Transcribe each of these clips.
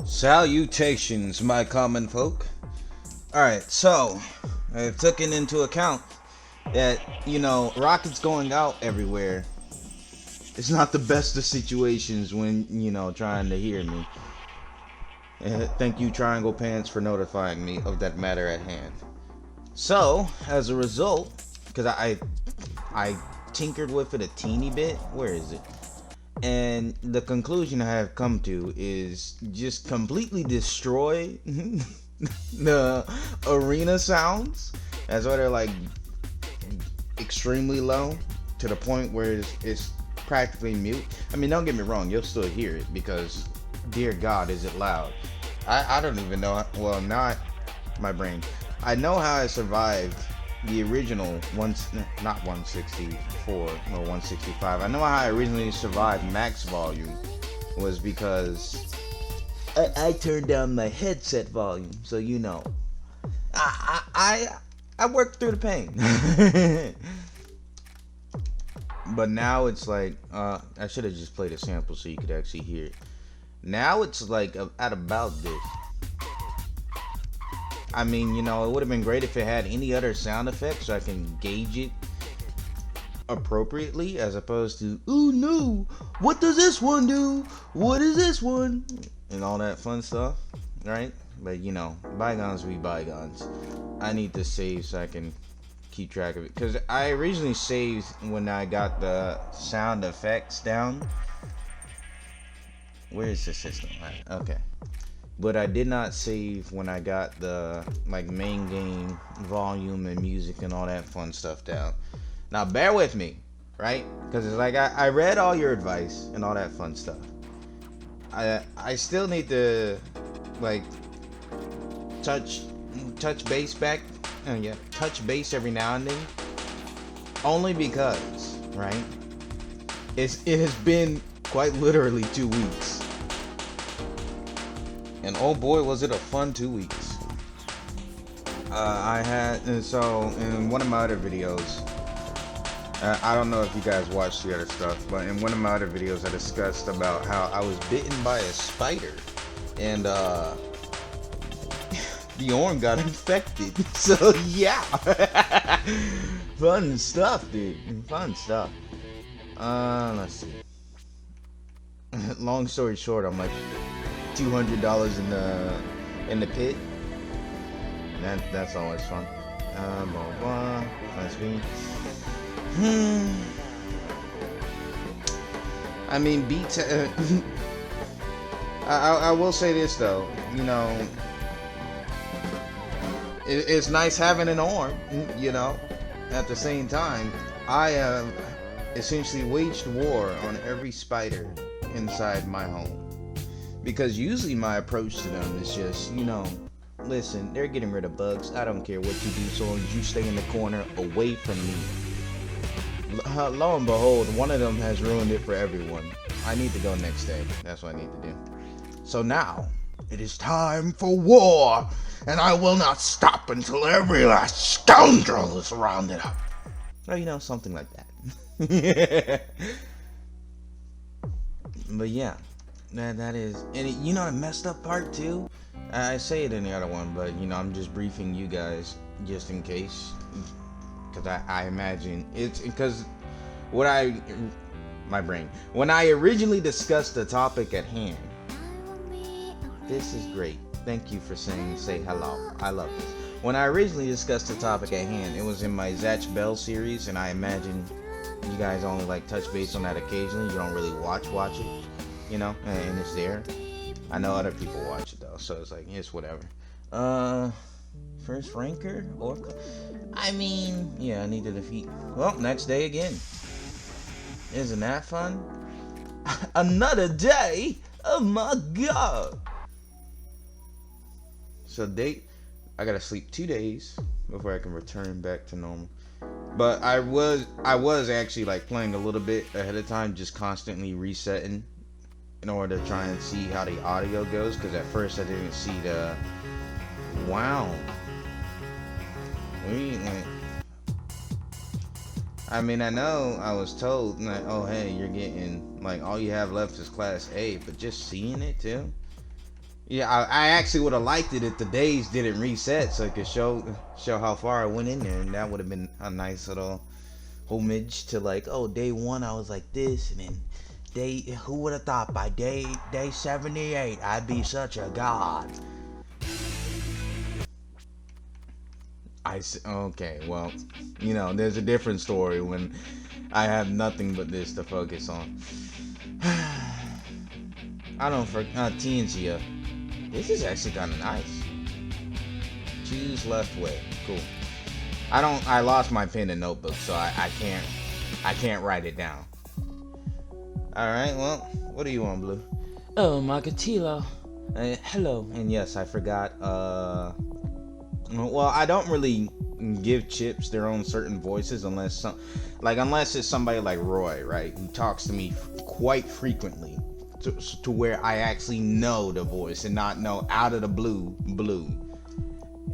Salutations, my common folk. Alright, so I've taken into account that, rockets going out everywhere. It's not the best of situations when, trying to hear me. Thank you, Triangle Pants, for notifying me of that matter at hand. So, as a result, because I tinkered with it a teeny bit. Where is it? And the conclusion I have come to is just completely destroy the arena sounds. That's why they're like extremely low to the point where it's practically mute. I mean, don't get me wrong, you'll still hear it because, dear God, is it loud. I don't even know. Well, not my brain. I know how I survived the original not 164 or 165. I know how I originally survived max volume was because I turned down my headset volume, so I worked through the pain. But now it's like I should have just played a sample so you could actually hear it. Now it's like at about this. I mean, it would have been great if it had any other sound effects so I can gauge it appropriately, as opposed to, ooh no, what does this one do? What is this one? And all that fun stuff, right? But bygones be bygones. I need to save so I can keep track of it. Because I originally saved when I got the sound effects down. Where is the system? Okay. But I did not save when I got the main game volume and music and all that fun stuff down. Now bear with me, right? Because it's like I read all your advice and all that fun stuff. I still need to touch base back. Touch base every now and then. Only because, right? It has been quite literally 2 weeks. And oh boy, was it a fun 2 weeks. In one of my other videos, I don't know if you guys watched the other stuff, but in one of my other videos I discussed about how I was bitten by a spider and the arm got infected. So yeah. Fun stuff, dude. Fun stuff. Let's see. Long story short, I'm like $200 in the pit. That's always fun. Blah blah. That's me. I mean, beats. I will say this though. It's nice having an arm. At the same time, I have essentially waged war on every spider inside my home. Because usually my approach to them is just, listen, they're getting rid of bugs. I don't care what you do so long as you stay in the corner away from me. Lo and behold, one of them has ruined it for everyone. I need to go next day. That's what I need to do. So now, it is time for war. And I will not stop until every last scoundrel is rounded up. Or, something like that. But yeah. That is, and the messed up part too. I say it in the other one, but I'm just briefing you guys just in case, because I imagine it's because when I originally discussed the topic at hand. This is great. Thank you for say hello. I love this. When I originally discussed the topic at hand, it was in my Zatch Bell series, and I imagine you guys only touch base on that occasionally. You don't really watch it. And it's there. I know other people watch it though, so it's whatever. First ranker or I need to defeat. Well, next day again. Isn't that fun? Another day? Oh my god. So I gotta sleep 2 days before I can return back to normal. But I was actually playing a little bit ahead of time, just constantly resetting in order to try and see how the audio goes, because at first I didn't see the wow. I know I was told oh hey, you're getting all you have left is class A, but just seeing it too, Yeah, I actually would have liked it if the days didn't reset, so I could show how far I went in there, and that would have been a nice little homage to like, oh, day one I was like this, and then day who would have thought by day 78 I'd be such a god. Okay, well, there's a different story when I have nothing but this to focus on. I don't for TNG. This is actually kind of nice. Choose left way. Cool. I lost my pen and notebook, so I can't write it down. All right. Well, what do you want, Blue? Oh, Magatilo. Hello. And yes, I forgot. Well, I don't really give chips their own certain voices unless it's somebody like Roy, right, who talks to me quite frequently, to where I actually know the voice and not know out of the blue.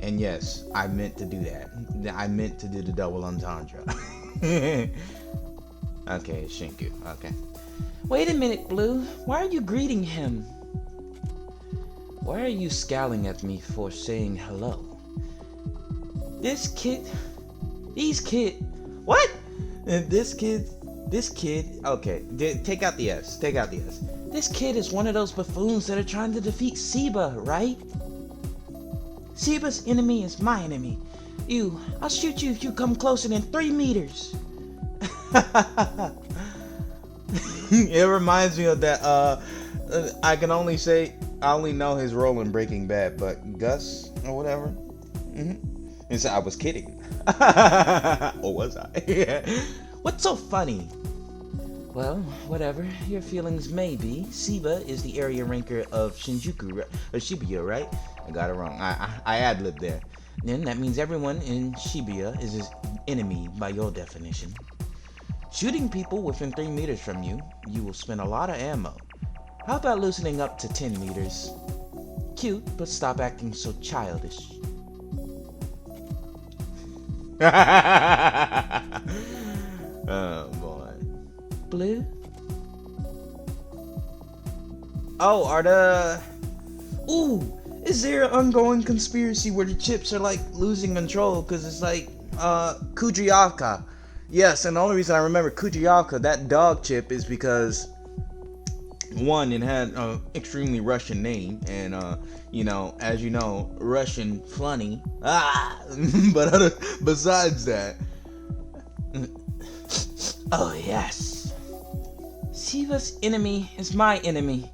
And yes, I meant to do that. I meant to do the double entendre. Okay, Shinku. Okay. Wait a minute, Blue. Why are you greeting him? Why are you scowling at me for saying hello? This kid. What? This kid. Okay, take out the S. This kid is one of those buffoons that are trying to defeat Seba, right? Seba's enemy is my enemy. I'll shoot you if you come closer than 3 meters. It reminds me of that. I can only say I only know his role in Breaking Bad, but Gus or whatever. And so I was kidding. Or was I? What's so funny? Well, whatever your feelings may be, Seba is the area ranker of Shinjuku, or Shibuya, right? I got it wrong. I ad-libbed there. Then that means everyone in Shibuya is his enemy by your definition. Shooting people within 3 meters from you, you will spend a lot of ammo. How about loosening up to 10 meters? Cute, but stop acting so childish. Oh boy. Blue? Oh, is there an ongoing conspiracy where the chips are like losing control? Because it's like Kujiaka. Yes, and the only reason I remember Kujiaka, that dog chip, is because one, it had an extremely Russian name, and as you know, Russian funny. But besides that, oh yes, Siva's enemy is my enemy.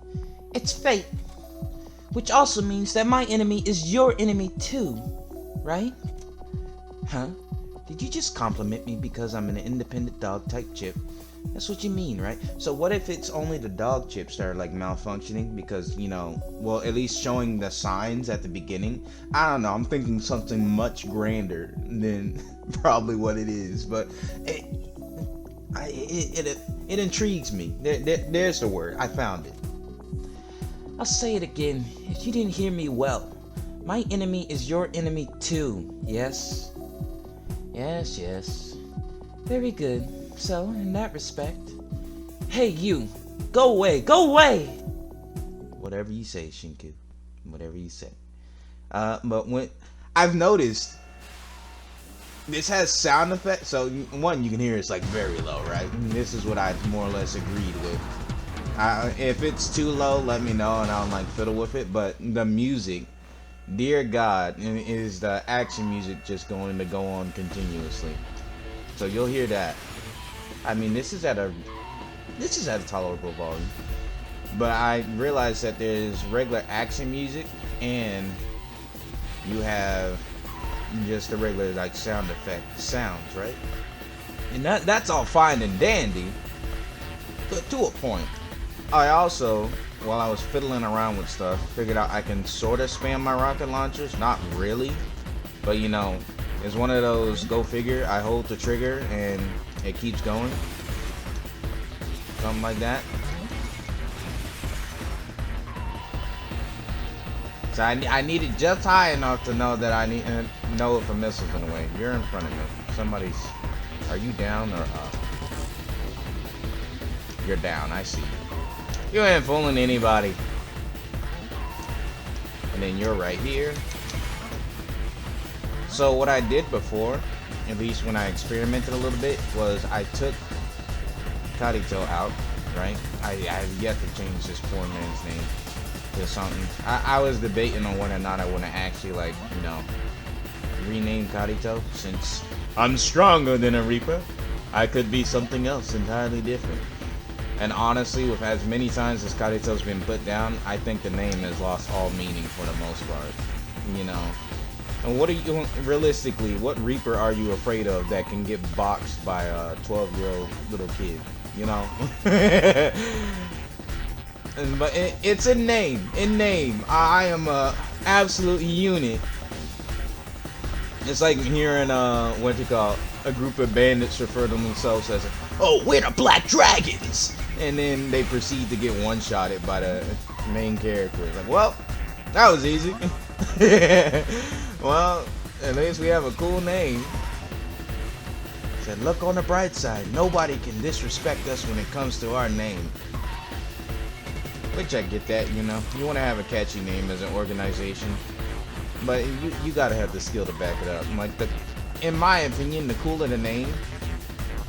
It's fate, which also means that my enemy is your enemy too, right? Huh? Did you just compliment me because I'm an independent dog type chip? That's what you mean, right? So what if it's only the dog chips that are like malfunctioning because, well, at least showing the signs at the beginning? I don't know. I'm thinking something much grander than probably what it is, but it intrigues me. There's the word. I found it. I'll say it again. If you didn't hear me well, my enemy is your enemy too. Yes? Yes. Very good. So, in that respect... Hey, you! Go away! Whatever you say, Shinku. Whatever you say. But when... I've noticed... This has sound effects, so one, you can hear it's like very low, right? This is what I more or less agreed with. If it's too low, let me know and I'll like fiddle with it. But the music... Dear God, is the action music just going to go on continuously. So you'll hear that. I mean, this is at a tolerable volume. But I realized that there's regular action music and you have just the regular like sound effect sounds, right? And that's all fine and dandy, but to a point. I also, while I was fiddling around with stuff, figured out I can sort of spam my rocket launchers. Not really, but it's one of those go figure. I hold the trigger and it keeps going. Something like that. So I need it just high enough to know that I know if a missile's in the way. You're in front of me. Are you down or up? You're down, I see you. You ain't fooling anybody. and then you're right here. So what I did before, at least when I experimented a little bit, was I took Karito out, right? I have yet to change this poor man's name to something. I was debating on whether or not I want to actually, like, you know, rename Karito, since I'm stronger than a Reaper. I could be something else entirely different. And honestly, with as many times as Karito's been put down, I think the name has lost all meaning for the most part. You know. And what are you, realistically, what Reaper are you afraid of that can get boxed by a 12-year-old little kid? You know? But it's a name. In name. I am a absolute unit. It's like hearing, what you call, a group of bandits refer to themselves as, oh, we're the Black Dragons! And then they proceed to get one-shotted by the main character. It's like, well, that was easy. Well, at least we have a cool name. Said, look on the bright side. Nobody can disrespect us when it comes to our name. Which I get that, you know. You want to have a catchy name as an organization. But you gotta have the skill to back it up. Like, in my opinion, the cooler the name,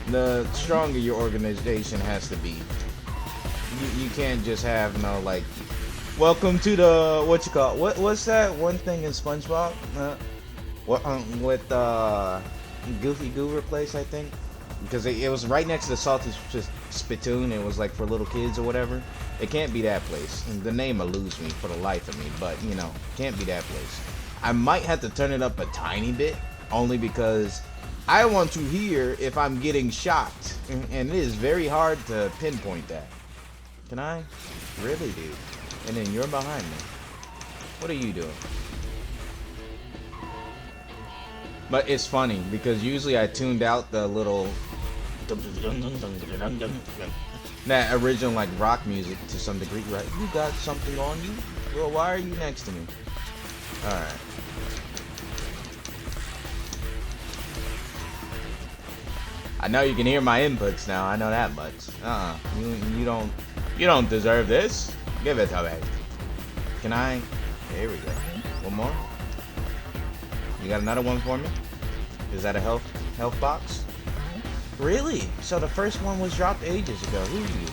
the stronger your organization has to be. You can't just have no, like, welcome to the, what you call, what's that one thing in SpongeBob? With Goofy Goober place, I think, because it was right next to the Salty Spittoon. It was like for little kids or whatever. It can't be that place. The name will lose me for the life of me, but you know, can't be that place. I might have to turn it up a tiny bit, only because I want to hear if I'm getting shot, and it is very hard to pinpoint that. Can I? Really, dude? And then you're behind me. What are you doing? But it's funny, because usually I tuned out the little that original, like, rock music to some degree, right? You got something on you? Well, why are you next to me? Alright. I know you can hear my inputs now. I know that much. You don't deserve this. Give it to me. Can I? Here we go. One more. You got another one for me? Is that a health box? Really? So the first one was dropped ages ago. Who are you?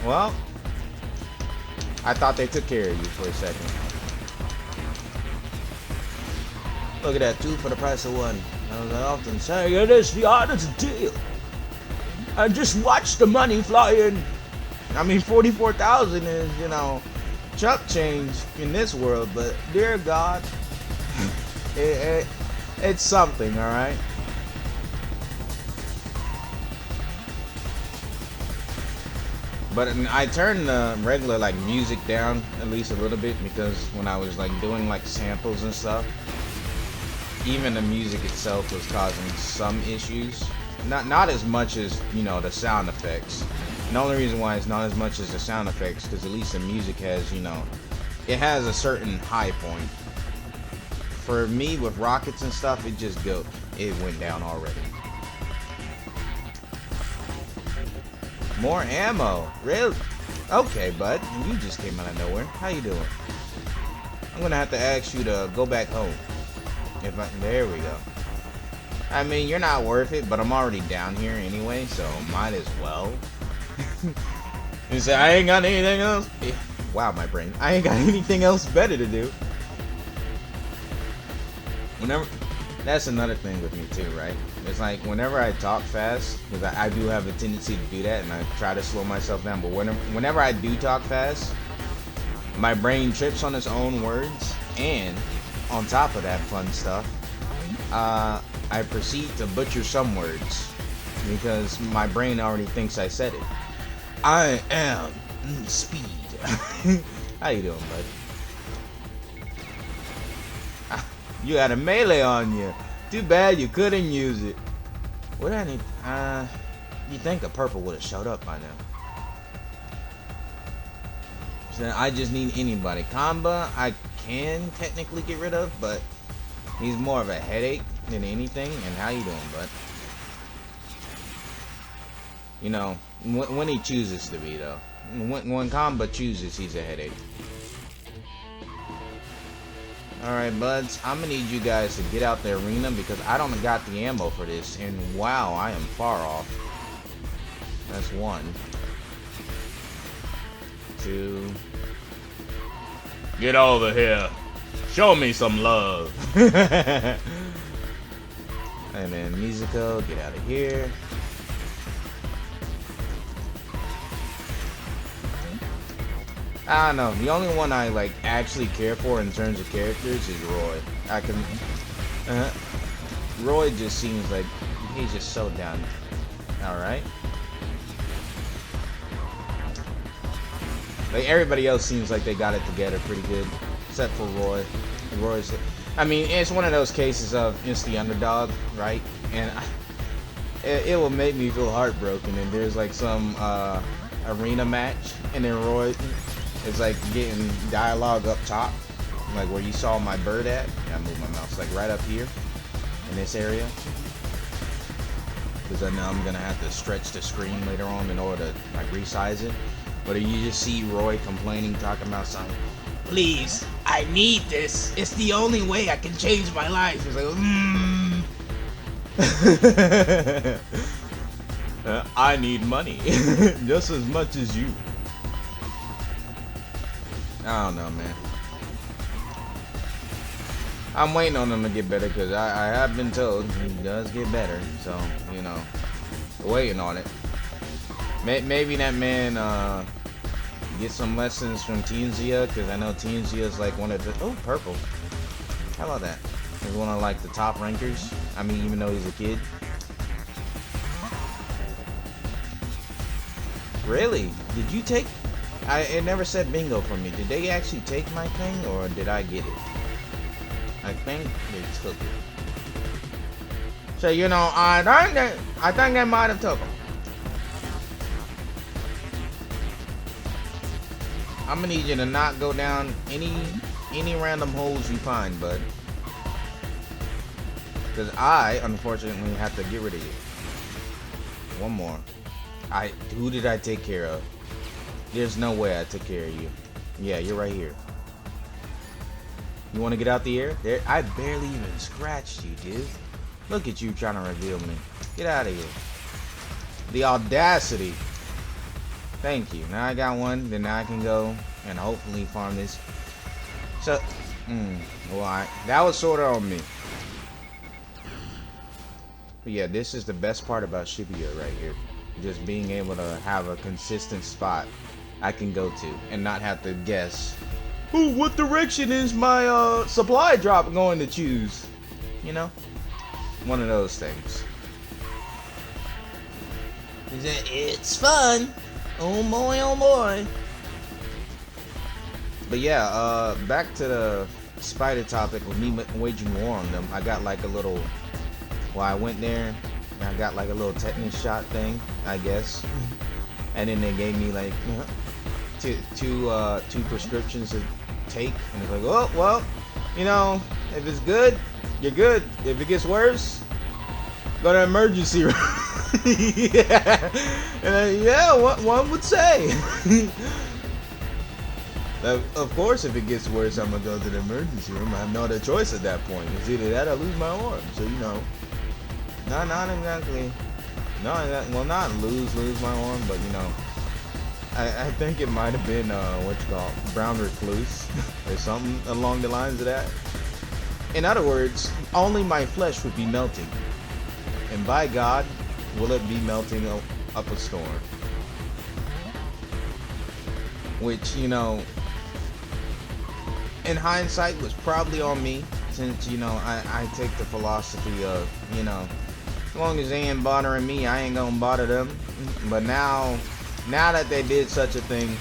Well, I thought they took care of you for a second. Look at that, 2 for the price of 1. As I often say, it is the honest deal. I just watch the money fly in. I mean, 44,000 is, you know, chump change in this world, but dear God, it's something, all right? But I turned the regular, like, music down at least a little bit, because when I was, like, doing, like, samples and stuff, even the music itself was causing some issues. Not as much as, you know, the sound effects. And the only reason why it's not as much as the sound effects, because at least the music has, you know, it has a certain high point. For me, with rockets and stuff, it went down already. More ammo, really? Okay, bud, you just came out of nowhere. How you doing? I'm gonna have to ask you to go back home. There we go. I mean, you're not worth it, but I'm already down here anyway, so might as well. You say, I ain't got anything else? Wow, my brain. I ain't got anything else better to do. That's another thing with me too, right? It's like, whenever I talk fast, because I do have a tendency to do that, and I try to slow myself down, but whenever I do talk fast, my brain trips on its own words, and on top of that fun stuff, I proceed to butcher some words because my brain already thinks I said it. I am speed. How you doing, bud? You had a melee on you. Too bad you couldn't use it. What do I need? You think a purple would have showed up by now? So I just need anybody. Kamba, I can technically get rid of, but he's more of a headache than anything. And how you doing, bud? You know, when he chooses to be, though. When Kamba chooses, he's a headache. Alright, buds, I'm gonna need you guys to get out the arena because I don't got the ammo for this. And wow, I am far off. That's 1. 2. Get over here. Show me some love. And then Mizuko, get out of here. I don't know. The only one I like actually care for in terms of characters is Roy. I can. Roy just seems like he's just so down. All right. Like everybody else seems like they got it together pretty good, except for Roy. Roy's. I mean, it's one of those cases of it's the underdog, right? And it will make me feel heartbroken. And there's like some arena match, and then Roy. It's like getting dialogue up top, like where you saw my bird at. I move my mouse, like right up here in this area, because I know I'm gonna have to stretch the screen later on in order to like resize it. But you just see Roy complaining, talking about something. Please, I need this. It's the only way I can change my life. It's like, I need money just as much as you. I don't know, man. I'm waiting on him to get better because I have been told he does get better. So, you know, waiting on it. Maybe that man get some lessons from Tenzia, because I know Tenzia is like one of the... Oh, purple. How about that? He's one of like the top rankers. I mean, even though he's a kid. Really? Did you take... It never said bingo for me. Did they actually take my thing, or did I get it? I think they took it. So, you know, I think they might have took them. I'm gonna need you to not go down any random holes you find, bud. Because I, unfortunately, have to get rid of you. One more. Who did I take care of? There's no way I took care of you. Yeah, you're right here. You want to get out the air? There, I barely even scratched you, dude. Look at you trying to reveal me. Get out of here. The audacity. Thank you. Now I got one. Then now I can go and hopefully farm this. So, well, that was sort of on me. But yeah, this is the best part about Shibuya right here. Just being able to have a consistent spot I can go to and not have to guess, ooh, what direction is my supply drop going to choose? You know? One of those things. it's fun. Oh boy, oh boy. But yeah, back to the spider topic with me waging war on them. I got like a little, well, I went there and I got like a little tetanus shot thing, I guess. And then they gave me like two prescriptions to take, and it's like, oh well, you know, if it's good, you're good. If it gets worse, go to emergency room. Yeah, and yeah, what one would say. Of course, if it gets worse, I'm gonna go to the emergency room. I have no other choice at that point. It's either that or lose my arm. So you know, not exactly. No, well, not lose my arm, but you know. I think it might have been what you call brown recluse or something along the lines of that. In other words, only my flesh would be melting, and by God, will it be melting up a storm? Which, you know, in hindsight was probably on me, since, you know, I take the philosophy of, you know, as long as they ain't bothering me, I ain't gonna bother them. But now that they did such a thing,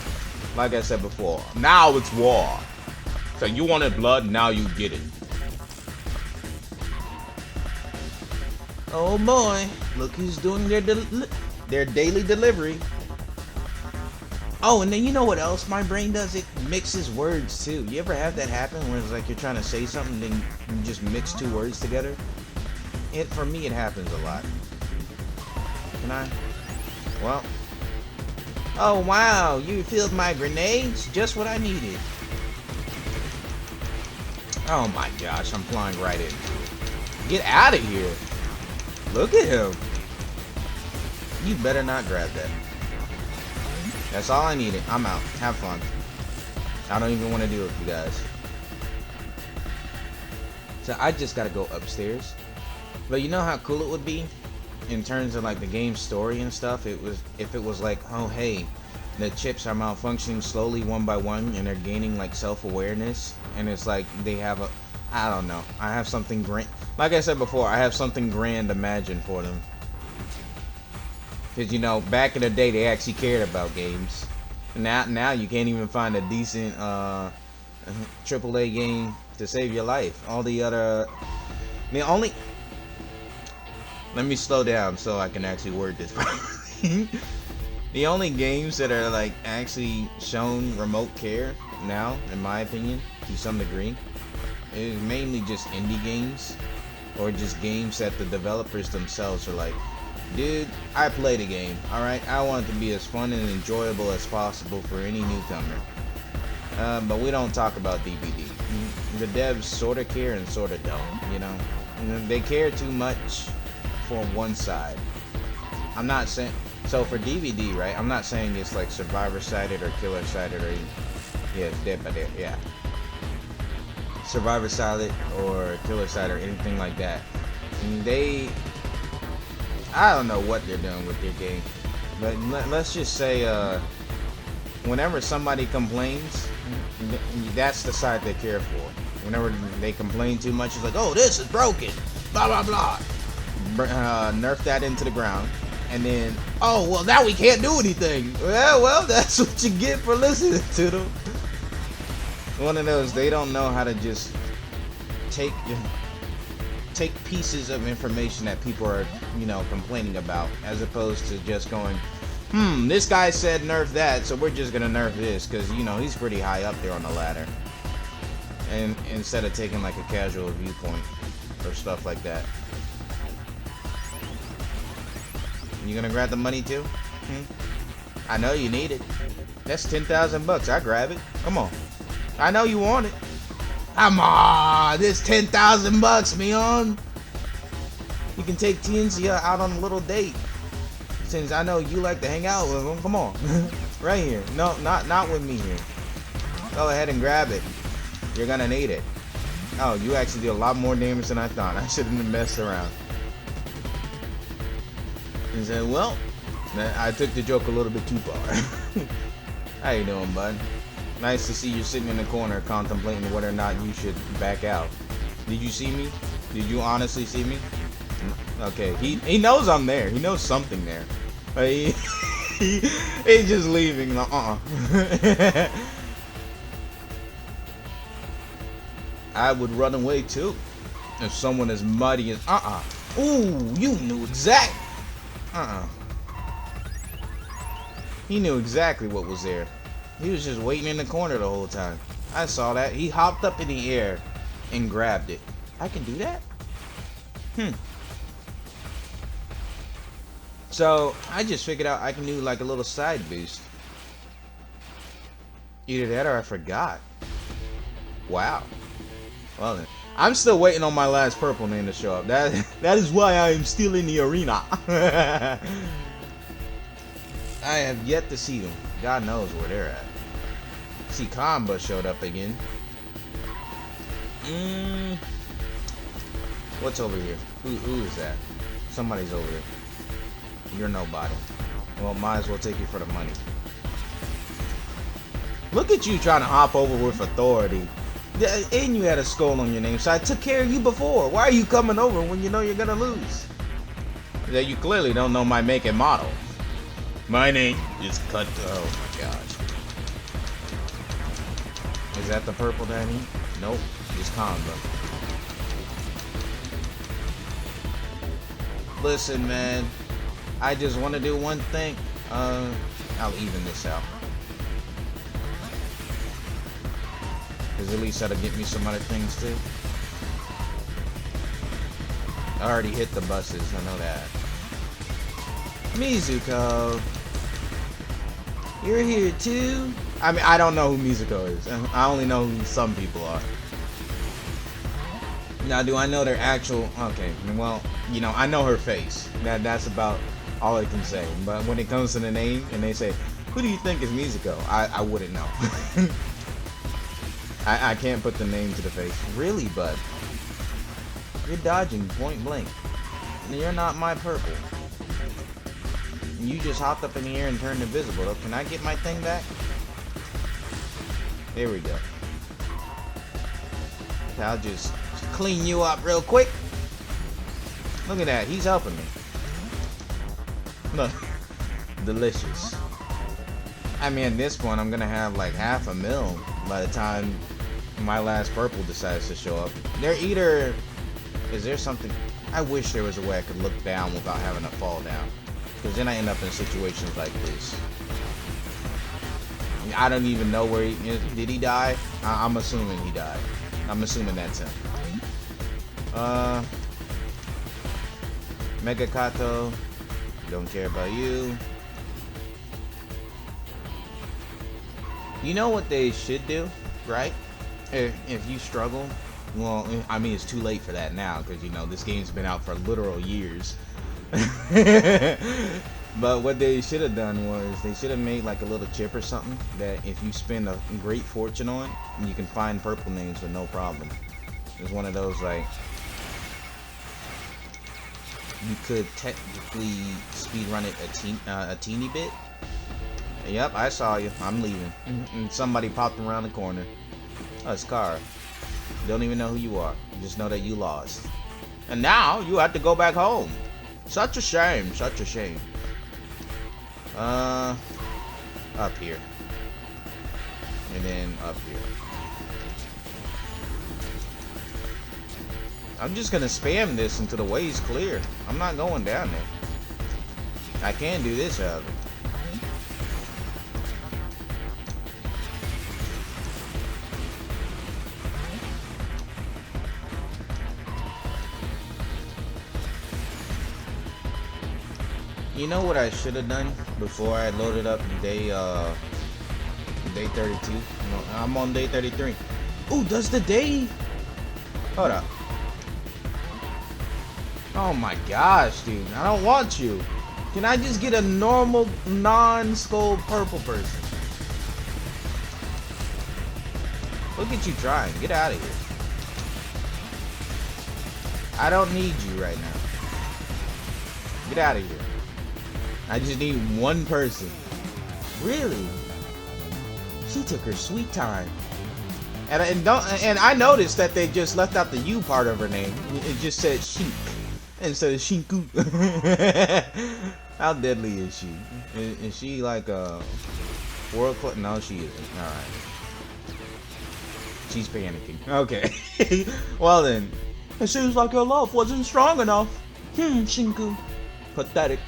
like I said before, now it's war. So you wanted blood, now you get it. Oh boy, look who's doing their daily delivery. Oh, and then you know what else my brain does? It mixes words too. You ever have that happen where it's like you're trying to say something, then you just mix two words together? For me, it happens a lot. Can I? Well. Oh wow, you filled my grenades? Just what I needed. Oh my gosh, I'm flying right into it. Get out of here. Look at him. You better not grab that. That's all I needed. I'm out. Have fun. I don't even want to deal with you guys. So I just gotta go upstairs. But you know how cool it would be in terms of like the game story and stuff? If it was like, oh hey, the chips are malfunctioning slowly one by one and they're gaining like self-awareness, and it's like they have a, I don't know, I have something grand, like I said before, I have something grand imagined for them. Because you know, back in the day they actually cared about games. Now you can't even find a decent AAA game to save your life. All the other, the only, let me slow down so I can actually word this properly. The only games that are like actually shown remote care now, in my opinion, to some degree, is mainly just indie games, or just games that the developers themselves are like, dude, I played a game, alright? I want it to be as fun and enjoyable as possible for any newcomer. But we don't talk about DVD. The devs sorta care and sorta don't, you know? They care too much for one side. I'm not saying, so for DVD, right? I'm not saying it's like survivor-sided or killer-sided or, yeah, it's dead by dead, yeah. Survivor-sided or killer-sided or anything like that. And I don't know what they're doing with their game, but let's just say whenever somebody complains, that's the side they care for. Whenever they complain too much, it's like, oh, this is broken, blah blah blah, nerf that into the ground, and then, oh well, now we can't do anything. Well, that's what you get for listening to them. One of those, they don't know how to just take pieces of information that people are, you know, complaining about, as opposed to just going, this guy said nerf that, so we're just gonna nerf this because, you know, he's pretty high up there on the ladder, and instead of taking like a casual viewpoint or stuff like that. You gonna grab the money too? I know you need it. That's 10,000 bucks. I grab it. Come on. I know you want it. Come on, this 10,000 bucks, Mion. You can take Tianxia out on a little date, since I know you like to hang out with him. Come on, right here. No, not with me here. Go ahead and grab it. You're gonna need it. Oh, you actually did a lot more damage than I thought. I shouldn't have messed around. And said, well, I took the joke a little bit too far. How you doing, bud? Nice to see you sitting in the corner contemplating whether or not you should back out. Did you see me? Did you honestly see me? Okay, he knows I'm there. He knows something there. But he's just leaving. I would run away too if someone as muddy as Ooh, you knew exactly. He knew exactly what was there. He was just waiting in the corner the whole time. I saw that. He hopped up in the air and grabbed it. I can do that? So, I just figured out I can do like a little side boost. Either that or I forgot. Wow. Well then. I'm still waiting on my last purple name to show up. That is why I am still in the arena. I have yet to see them. God knows where they're at. See, Kamba showed up again. What's over here? Who is that? Somebody's over here. You're nobody. Well, might as well take you for the money. Look at you trying to hop over with authority. And you had a skull on your name, so I took care of you before. Why are you coming over when you know you're gonna lose? That you clearly don't know my make and model. My name is Cut. Oh my gosh. Is that the purple Danny? Nope, it's Combo. Listen, man, I just want to do one thing. I'll even this out. Because at least that'll get me some other things too. I already hit the buses, I know that. Mizuko, you're here too? I mean, I don't know who Mizuko is. I only know who some people are. Now, do I know their actual? Okay, well, I know her face. That's about all I can say. But when it comes to the name, and they say, "Who do you think is Mizuko?" I wouldn't know. I can't put the name to the face. Really, bud? You're dodging point blank. You're not my purple. You just hopped up in the air and turned invisible. Can I get my thing back? There we go. I'll just clean you up real quick. Look at that. He's helping me. Look. Delicious. I mean, at this point, I'm going to have like half a mil by the time my last purple decides to show up. They're either... Is there something... I wish there was a way I could look down without having to fall down. Because then I end up in situations like this. I don't even know where he... Did he die? I'm assuming he died. I'm assuming that's him. Mega Kato. Don't care about you. You know what they should do, right? If you struggle, well, I mean, it's too late for that now, because, this game's been out for literal years. But what they should have done was, they should have made like a little chip or something, that if you spend a great fortune on, you can find purple names with no problem. It's one of those, like, you could technically speedrun it a teeny bit. Yep, I saw you. I'm leaving. And somebody popped around the corner. Oh, it's Kara. Don't even know who you are. Just know that you lost. And now you have to go back home. Such a shame. Such a shame. Up here. And then up here. I'm just gonna spam this until the way's clear. I'm not going down there. I can do this, however. You know what I should have done before I loaded up day 32? No, I'm on day 33. Ooh, does the day... Hold up. Oh my gosh, dude. I don't want you. Can I just get a normal, non-skull purple person? Look at you trying. Get out of here. I don't need you right now. Get out of here. I just need one person. Really? She took her sweet time. And I noticed that they just left out the U part of her name. It just said Shink instead of Shinku. How deadly is she? Is she like a world class? No, she isn't. Alright. She's panicking. Okay. Well then. It seems like your love wasn't strong enough. Shinku. Pathetic.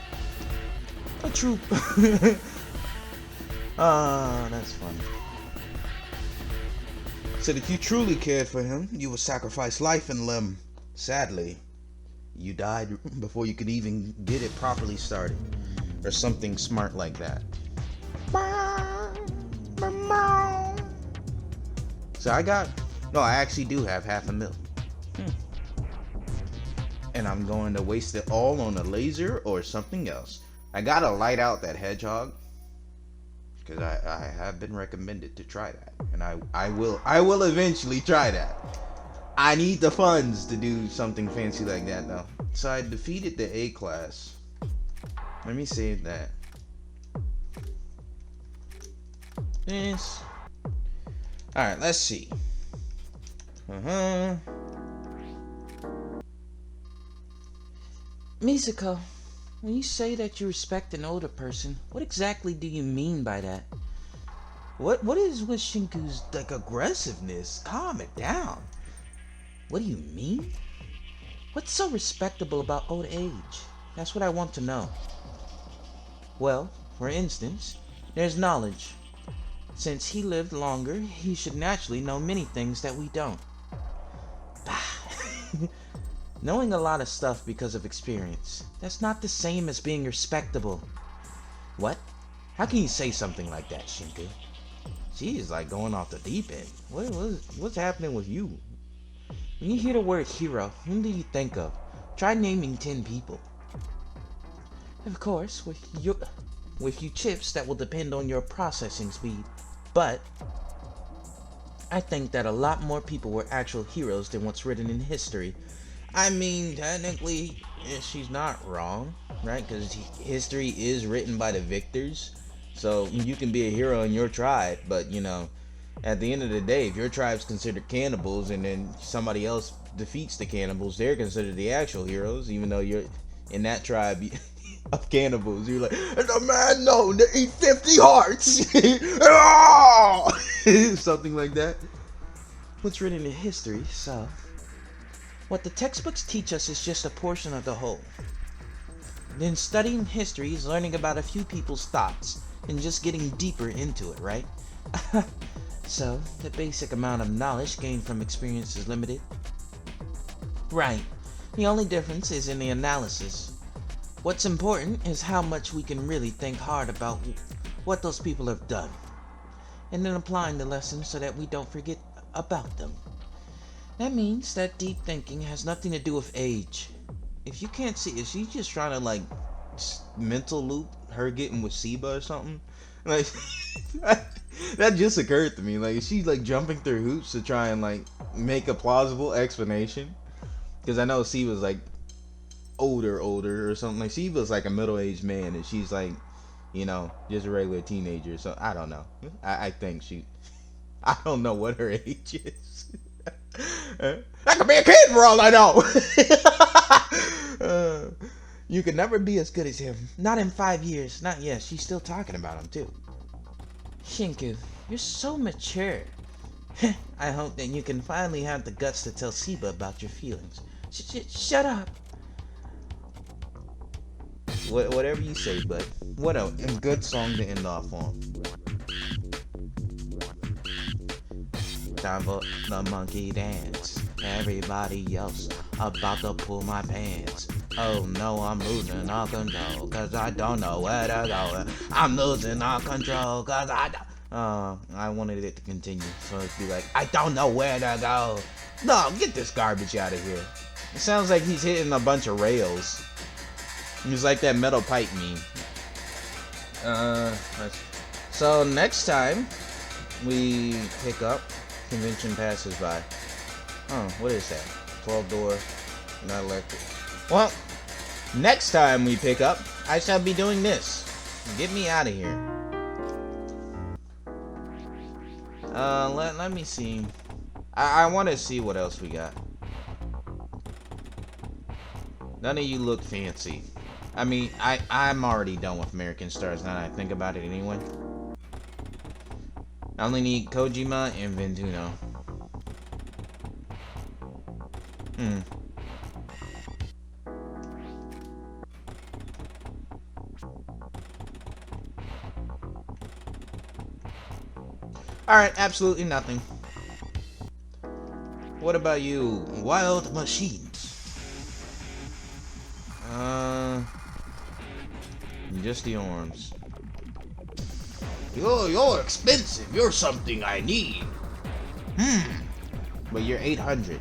A troop. That's funny. Said if you truly cared for him, you would sacrifice life and limb. Sadly, you died before you could even get it properly started. Or something smart like that. So I actually do have $500,000. And I'm going to waste it all on a laser or something else. I gotta light out that hedgehog, because I have been recommended to try that, and I will eventually try that. I need the funds to do something fancy like that though. So I defeated the A class. Let me save that. This. All right, let's see. Mizuko, when you say that you respect an older person, what exactly do you mean by that? What is with Shinku's like aggressiveness? Calm it down. What do you mean? What's so respectable about old age? That's what I want to know. Well, for instance, there's knowledge. Since he lived longer, he should naturally know many things that we don't. Knowing a lot of stuff because of experience, that's not the same as being respectable. What? How can you say something like that, Shinku? She is like going off the deep end. What's happening with you? When you hear the word hero, whom do you think of? Try naming 10 people. Of course, with you chips, that will depend on your processing speed. But I think that a lot more people were actual heroes than what's written in history. I mean, technically, she's not wrong, right? Because history is written by the victors. So you can be a hero in your tribe, but at the end of the day, if your tribe's considered cannibals and then somebody else defeats the cannibals, they're considered the actual heroes, even though you're in that tribe of cannibals. You're like, the man known to eat 50 hearts. Something like that. What's written in history, so what the textbooks teach us is just a portion of the whole. Then studying history is learning about a few people's thoughts and just getting deeper into it, right? So, the basic amount of knowledge gained from experience is limited. Right. The only difference is in the analysis. What's important is how much we can really think hard about what those people have done, and then applying the lessons so that we don't forget about them. That means that deep thinking has nothing to do with age. If you can't see, is she just trying to mental loop her getting with Siba or something? Like that just occurred to me. Like, is she jumping through hoops to try and make a plausible explanation? Because I know Siba's older or something. Like, Siba's a middle-aged man, and she's just a regular teenager. So I don't know. I think I don't know what her age is. That could be a kid for all I know. You could never be as good as him. Not in 5 years. Not yet. She's still talking about him too. Shinku, you're so mature. I hope that you can finally have the guts to tell Siba about your feelings. Shut up. Whatever you say, bud. What a good song to end off on. Time for the monkey dance. Everybody else about to pull my pants. Oh no, I'm losing all control, cause I don't know where to go. I'm losing all control, cause I wanted it to continue, so it'd be I don't know where to go. No, get this garbage out of here. It sounds like he's hitting a bunch of rails. He's like that metal pipe meme. So next time we pick up Convention Passes By. Oh, what is that? 12-door, not electric. Well, next time we pick up, I shall be doing this. Get me out of here. Let me see. I want to see what else we got. None of you look fancy. I mean, I'm already done with American Stars now that I think about it anyway. I only need Kojima and Ventuno. Alright, absolutely nothing. What about you? Wild Machines. Just the arms. You're expensive. You're something I need. But you're 800.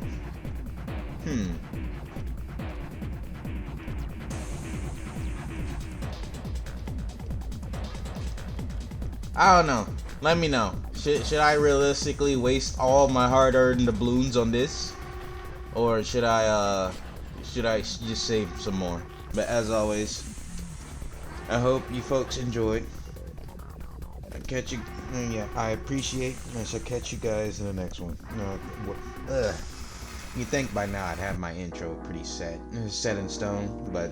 I don't know. Let me know. Should I realistically waste all my hard-earned doubloons on this, or should I just save some more? But as always, I hope you folks enjoyed. I appreciate. I shall catch you guys in the next one. You think by now I'd have my intro pretty set in stone, but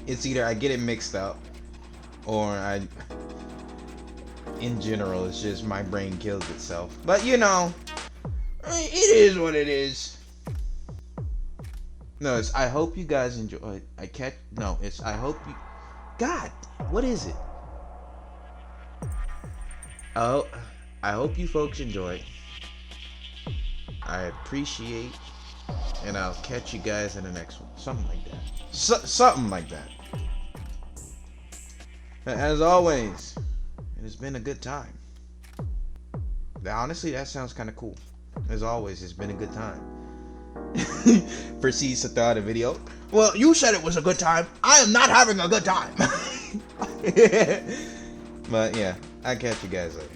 it's either I get it mixed up, or in general, it's just my brain kills itself. But it is what it is. No, it's I hope you guys enjoy. I hope you. God, what is it? Oh, I hope you folks enjoy. I appreciate, and I'll catch you guys in the next one. Something like that. Something like that. As always, it has been a good time. Honestly, that sounds kind of cool. As always, it's been a good time. proceeds to throw out a video. Well, you said it was a good time. I am not having a good time. But yeah, I'll catch you guys later.